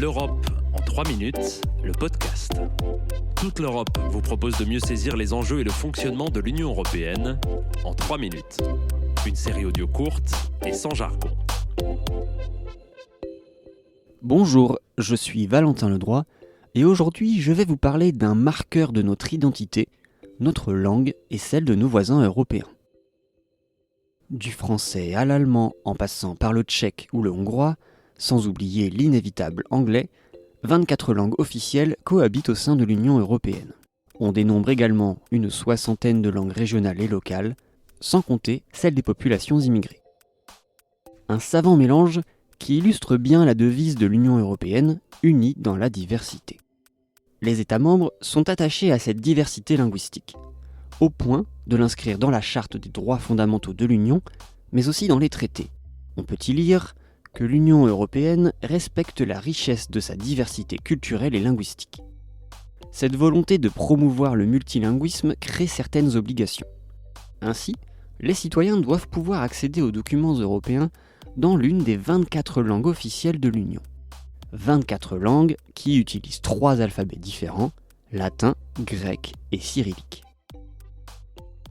L'Europe en 3 minutes, le podcast. Toute l'Europe vous propose de mieux saisir les enjeux et le fonctionnement de l'Union européenne en 3 minutes. Une série audio courte et sans jargon. Bonjour, je suis Valentin Ledroit et aujourd'hui je vais vous parler d'un marqueur de notre identité, notre langue et celle de nos voisins européens. Du français à l'allemand en passant par le tchèque ou le hongrois, sans oublier l'inévitable anglais, 24 langues officielles cohabitent au sein de l'Union européenne. On dénombre également une 60aine de langues régionales et locales, sans compter celles des populations immigrées. Un savant mélange qui illustre bien la devise de l'Union européenne, unie dans la diversité. Les États membres sont attachés à cette diversité linguistique, au point de l'inscrire dans la Charte des droits fondamentaux de l'Union, mais aussi dans les traités. On peut y lire que l'Union européenne respecte la richesse de sa diversité culturelle et linguistique. Cette volonté de promouvoir le multilinguisme crée certaines obligations. Ainsi, les citoyens doivent pouvoir accéder aux documents européens dans l'une des 24 langues officielles de l'Union. 24 langues qui utilisent 3 alphabets différents, latin, grec et cyrillique.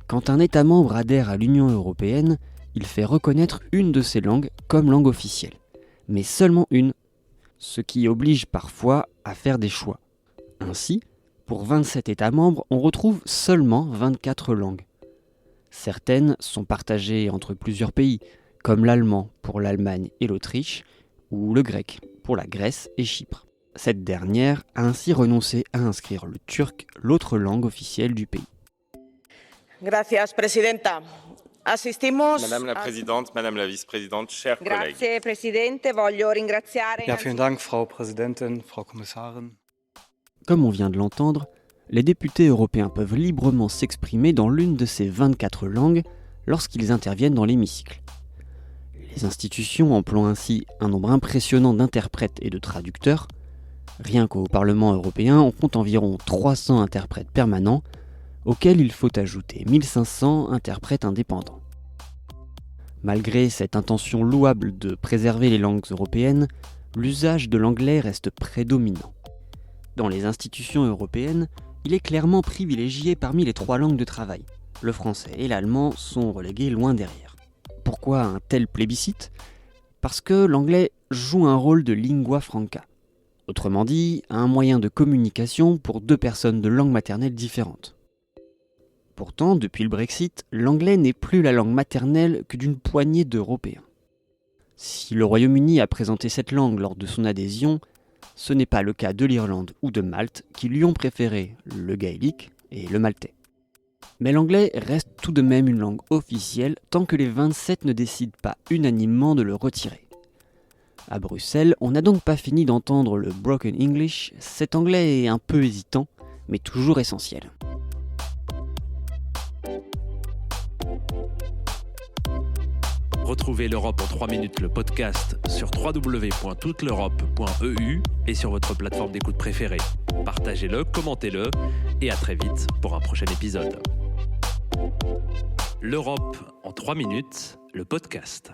Quand un État membre adhère à l'Union européenne, il fait reconnaître une de ces langues comme langue officielle, mais seulement une, ce qui oblige parfois à faire des choix. Ainsi, pour 27 États membres, on retrouve seulement 24 langues. Certaines sont partagées entre plusieurs pays, comme l'allemand pour l'Allemagne et l'Autriche, ou le grec pour la Grèce et Chypre. Cette dernière a ainsi renoncé à inscrire le turc, l'autre langue officielle du pays. Gracias, Presidenta. Madame la Présidente, Madame la Vice-Présidente, chers collègues. Grazie, Presidente. Voglio ringraziare. Ja, vielen Dank, Frau Präsidentin, Frau Kommissarin. Comme on vient de l'entendre, les députés européens peuvent librement s'exprimer dans l'une de ces 24 langues lorsqu'ils interviennent dans l'hémicycle. Les institutions emploient ainsi un nombre impressionnant d'interprètes et de traducteurs. Rien qu'au Parlement européen, on compte environ 300 interprètes permanents, auxquels il faut ajouter 1500 interprètes indépendants. Malgré cette intention louable de préserver les langues européennes, l'usage de l'anglais reste prédominant. Dans les institutions européennes, il est clairement privilégié parmi les 3 langues de travail. Le français et l'allemand sont relégués loin derrière. Pourquoi un tel plébiscite ? Parce que l'anglais joue un rôle de lingua franca. Autrement dit, un moyen de communication pour 2 personnes de langue maternelle différentes. Pourtant, depuis le Brexit, l'anglais n'est plus la langue maternelle que d'une poignée d'Européens. Si le Royaume-Uni a présenté cette langue lors de son adhésion, ce n'est pas le cas de l'Irlande ou de Malte qui lui ont préféré le gaélique et le maltais. Mais l'anglais reste tout de même une langue officielle tant que les 27 ne décident pas unanimement de le retirer. À Bruxelles, on n'a donc pas fini d'entendre le broken English, cet anglais est un peu hésitant, mais toujours essentiel. Retrouvez l'Europe en 3 minutes, le podcast, sur www.touteleurope.eu et sur votre plateforme d'écoute préférée. Partagez-le, commentez-le et à très vite pour un prochain épisode. L'Europe en 3 minutes, le podcast.